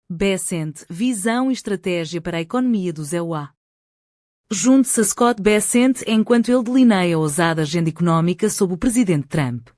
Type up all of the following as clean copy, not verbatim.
Bessent, Visão e Estratégia para a Economia dos EUA. Junte-se a Scott Bessent enquanto ele delineia a ousada agenda económica sob o Presidente Trump.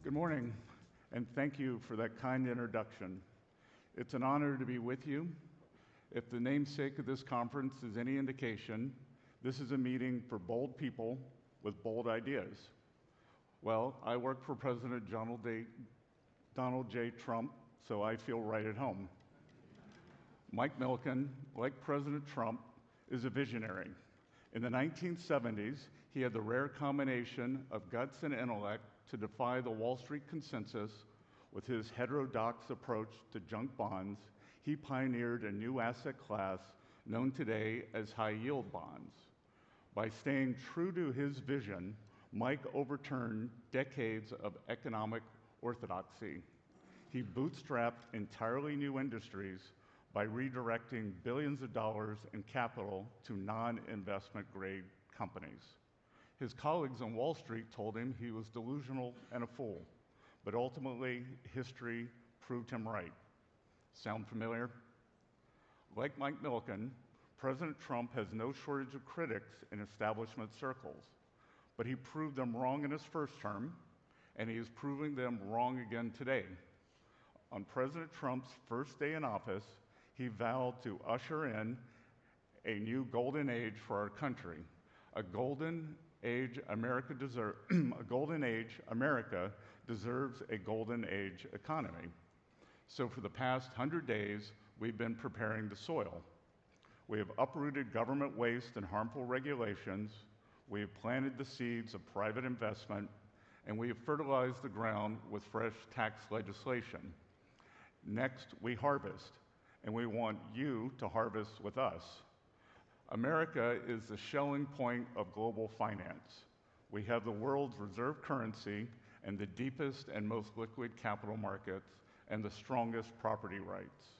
Good morning, and thank you for that kind introduction. It's an honor to be with you. If the namesake of this conference is any indication, this is a meeting for bold people with bold ideas. Well, I work for President Donald J. Trump, so I feel right at home. Mike Milken, like President Trump, is a visionary. In the 1970s, he had the rare combination of guts and intellect to defy the Wall Street consensus. With his heterodox approach to junk bonds, he pioneered a new asset class known today as high-yield bonds. By staying true to his vision, Mike overturned decades of economic orthodoxy. He bootstrapped entirely new industries by redirecting billions of dollars in capital to non-investment grade companies. His colleagues on Wall Street told him he was delusional and a fool, but ultimately, history proved him right. Sound familiar? Like Mike Milken, President Trump has no shortage of critics in establishment circles, but he proved them wrong in his first term, and he is proving them wrong again today. On President Trump's first day in office, he vowed to usher in a new golden age for our country, a golden age America deserves a golden age economy. So for the past 100 days, we've been preparing the soil. We have uprooted government waste and harmful regulations. We have planted the seeds of private investment, and we have fertilized the ground with fresh tax legislation. Next, we harvest, and we want you to harvest with us. America is the Schelling point of global finance. We have the world's reserve currency and the deepest and most liquid capital markets and the strongest property rights.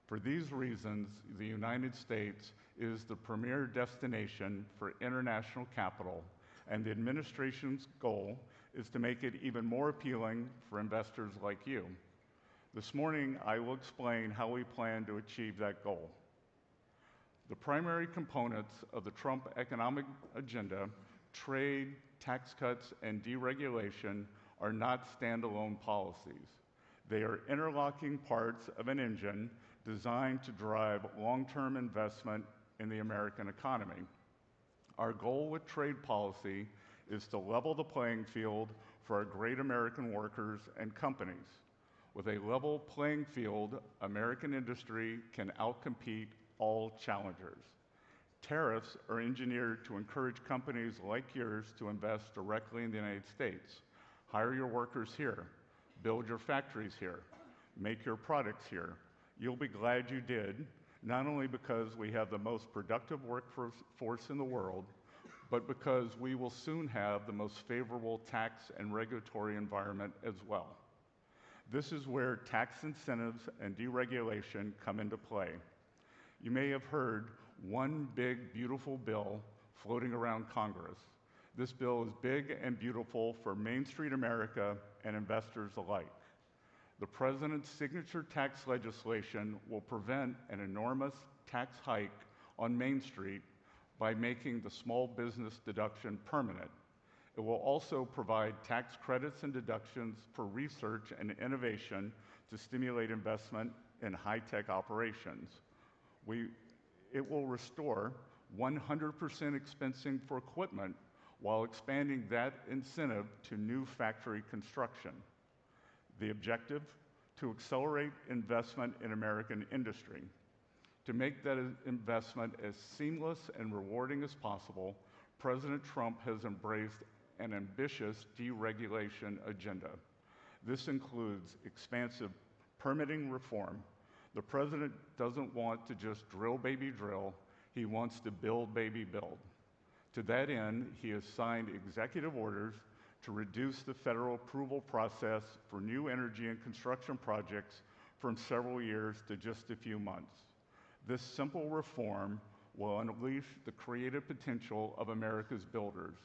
For these reasons, the United States is the premier destination for international capital, and the administration's goal is to make it even more appealing for investors like you. This morning, I will explain how we plan to achieve that goal. The primary components of the Trump economic agenda, trade, tax cuts, and deregulation, are not standalone policies. They are interlocking parts of an engine designed to drive long-term investment in the American economy. Our goal with trade policy is to level the playing field for our great American workers and companies. With a level playing field, American industry can outcompete all challengers. Tariffs are engineered to encourage companies like yours to invest directly in the United States. Hire your workers here, build your factories here, make your products here. You'll be glad you did, not only because we have the most productive workforce in the world, but because we will soon have the most favorable tax and regulatory environment as well. This is where tax incentives and deregulation come into play. You may have heard one big, beautiful bill floating around Congress. This bill is big and beautiful for Main Street America and investors alike. The President's signature tax legislation will prevent an enormous tax hike on Main Street by making the small business deduction permanent. It will also provide tax credits and deductions for research and innovation to stimulate investment in high-tech operations. It will restore 100% expensing for equipment while expanding that incentive to new factory construction. The objective? To accelerate investment in American industry. To make that investment as seamless and rewarding as possible, President Trump has embraced an ambitious deregulation agenda. This includes expansive permitting reform. The President doesn't want to just drill, baby, drill. He wants to build, baby, build. To that end, he has signed executive orders to reduce the federal approval process for new energy and construction projects from several years to just a few months. This simple reform will unleash the creative potential of America's builders.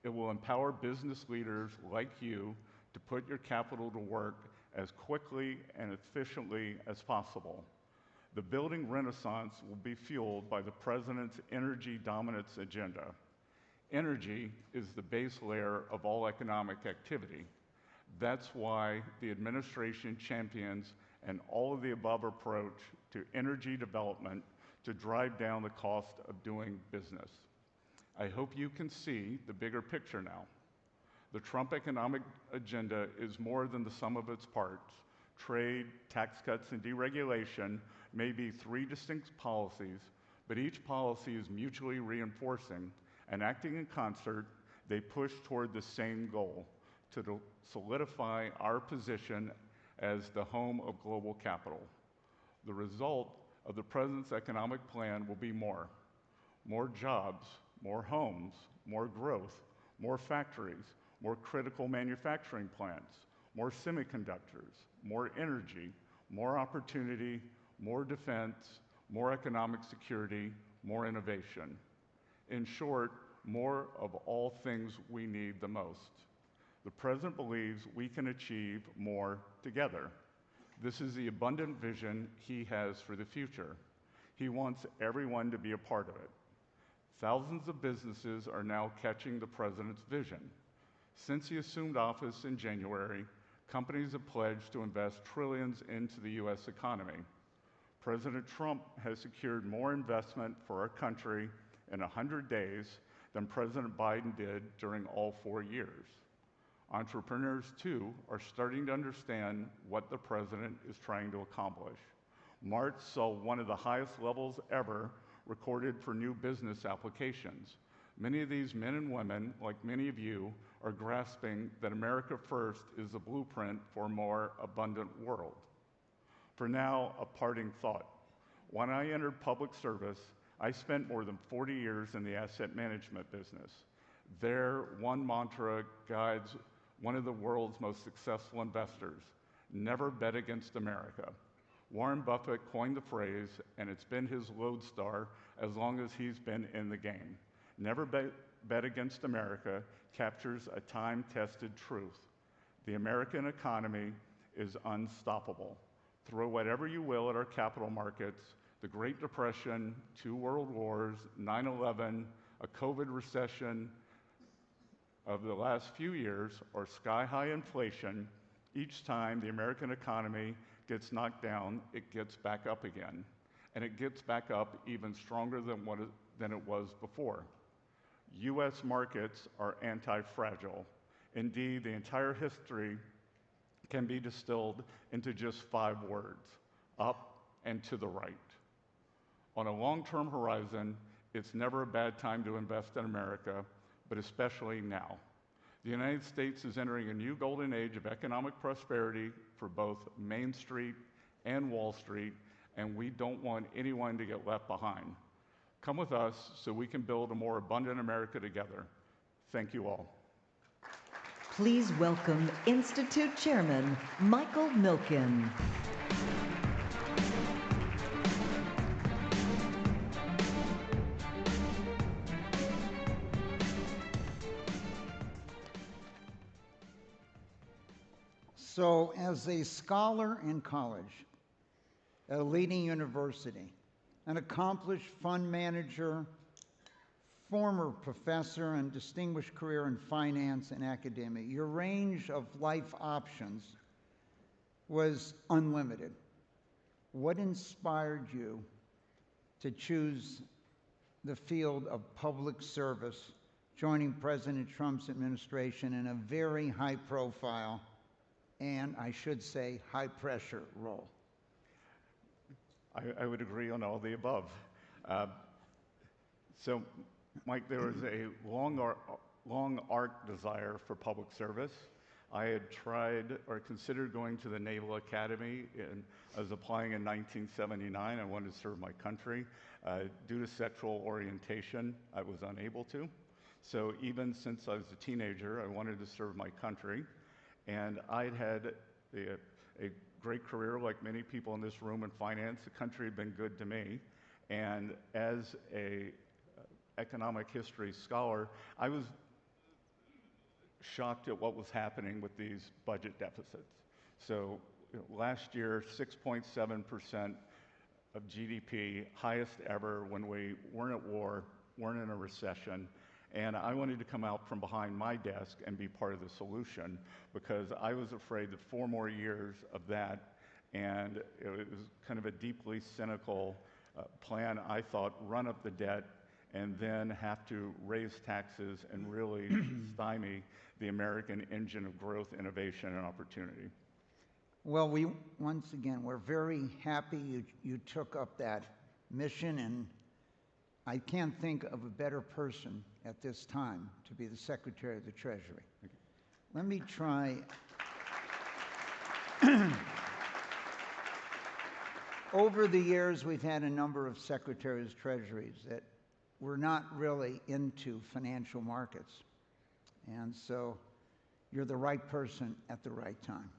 It will empower business leaders like you to put your capital to work as quickly and efficiently as possible. The building renaissance will be fueled by the President's energy dominance agenda. Energy is the base layer of all economic activity. That's why the administration champions an all-of-the-above approach to energy development to drive down the cost of doing business. I hope you can see the bigger picture now. The Trump economic agenda is more than the sum of its parts. Trade, tax cuts, and deregulation may be three distinct policies, but each policy is mutually reinforcing, and acting in concert, they push toward the same goal, to solidify our position as the home of global capital. The result of the President's economic plan will be more jobs, more homes, more growth, more factories, more critical manufacturing plants, more semiconductors, more energy, more opportunity, more defense, more economic security, more innovation. In short, more of all things we need the most. The President believes we can achieve more together. This is the abundant vision he has for the future. He wants everyone to be a part of it. Thousands of businesses are now catching the President's vision. Since he assumed office in January, companies have pledged to invest trillions into the U.S. economy. President Trump has secured more investment for our country in 100 days than President Biden did during all 4 years. Entrepreneurs, too, are starting to understand what the President is trying to accomplish. March saw one of the highest levels ever recorded for new business applications. Many of these men and women, like many of you, are grasping that America First is the blueprint for a more abundant world. For now, a parting thought. When I entered public service, I spent more than 40 years in the asset management business. There, one mantra guides one of the world's most successful investors: never bet against America. Warren Buffett coined the phrase, and it's been his lodestar as long as he's been in the game. Never bet against America captures a time-tested truth. The American economy is unstoppable. Throw whatever you will at our capital markets: the Great Depression, 2 world wars, 9/11, a COVID recession of the last few years, or sky-high inflation. Each time the American economy gets knocked down, it gets back up again. And it gets back up even stronger than it was before. U.S. markets are anti-fragile. Indeed, the entire history can be distilled into just 5 words: up and to the right. On a long-term horizon, it's never a bad time to invest in America, but especially now. The United States is entering a new golden age of economic prosperity for both Main Street and Wall Street, and we don't want anyone to get left behind. Come with us so we can build a more abundant America together. Thank you all. Please welcome Institute Chairman Michael Milken. So, as a scholar in college at a leading university, an accomplished fund manager, former professor, and distinguished career in finance and academia, your range of life options was unlimited. What inspired you to choose the field of public service, joining President Trump's administration in a very high-profile and, I should say, high-pressure role? I would agree on all the above. So, Mike, there was a long arc desire for public service. I had tried or considered going to the Naval Academy, and I was applying in 1979. I wanted to serve my country. Due to sexual orientation, I was unable to. So even since I was a teenager, I wanted to serve my country. And I'd had a great career, like many people in this room, in finance. The country had been good to me. And as a economic history scholar, I was shocked at what was happening with these budget deficits. So last year, 6.7% of GDP, highest ever when we weren't at war, weren't in a recession. And I wanted to come out from behind my desk and be part of the solution because I was afraid that 4 more years of that, and it was kind of a deeply cynical plan, I thought, run up the debt and then have to raise taxes and really stymie the American engine of growth, innovation, and opportunity. Well, once again, we're very happy you took up that mission, and I can't think of a better person at this time to be the Secretary of the Treasury. Let me try. Over the years, we've had a number of Secretaries of Treasuries that were not really into financial markets. And so you're the right person at the right time.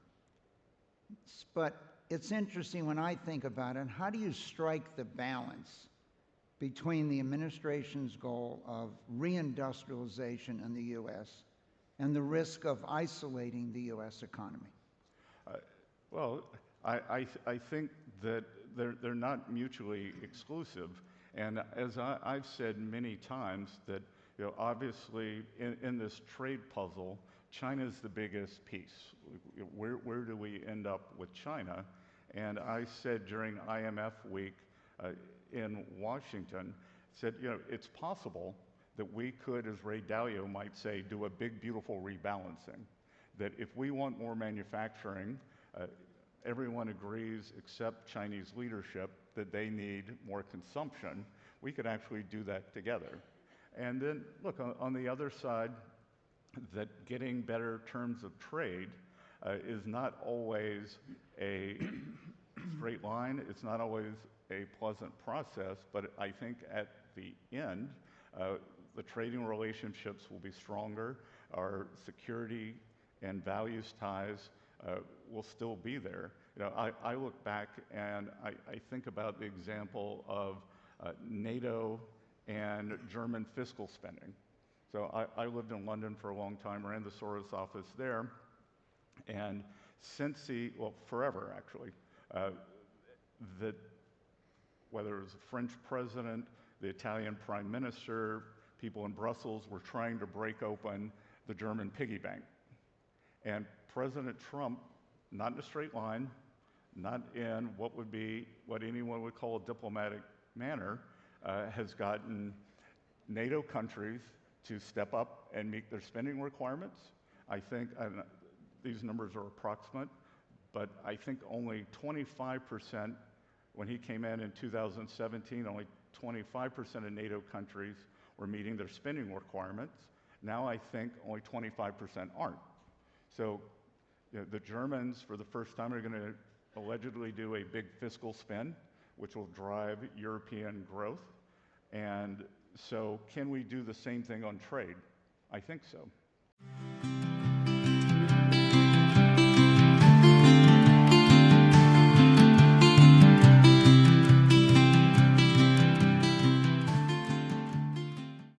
But it's interesting when I think about it, how do you strike the balance between the administration's goal of reindustrialization in the U.S. and the risk of isolating the U.S. economy? Well, I think that they're not mutually exclusive. And as I've said many times, that obviously in this trade puzzle, China's the biggest piece. Where do we end up with China? And I said during IMF week in Washington, said, it's possible that we could, as Ray Dalio might say, do a big, beautiful rebalancing. That if we want more manufacturing, everyone agrees except Chinese leadership that they need more consumption. We could actually do that together. And then, look, on the other side, that getting better terms of trade is not always a straight line. It's not always a pleasant process, but I think at the end, the trading relationships will be stronger. Our security and values ties will still be there. I look back and I think about the example of NATO and German fiscal spending. So I lived in London for a long time, ran the Soros office there, and since forever actually, that whether it was the French president, the Italian prime minister, people in Brussels were trying to break open the German piggy bank. And President Trump, not in a straight line, not in what anyone would call a diplomatic manner, has gotten NATO countries to step up and meet their spending requirements. I think, these numbers are approximate, but I think only 25%, when he came in 2017, only 25% of NATO countries were meeting their spending requirements. Now I think only 25% aren't. So the Germans, for the first time, are going to allegedly do a big fiscal spend, which will drive European growth. And so can we do the same thing on trade? I think so.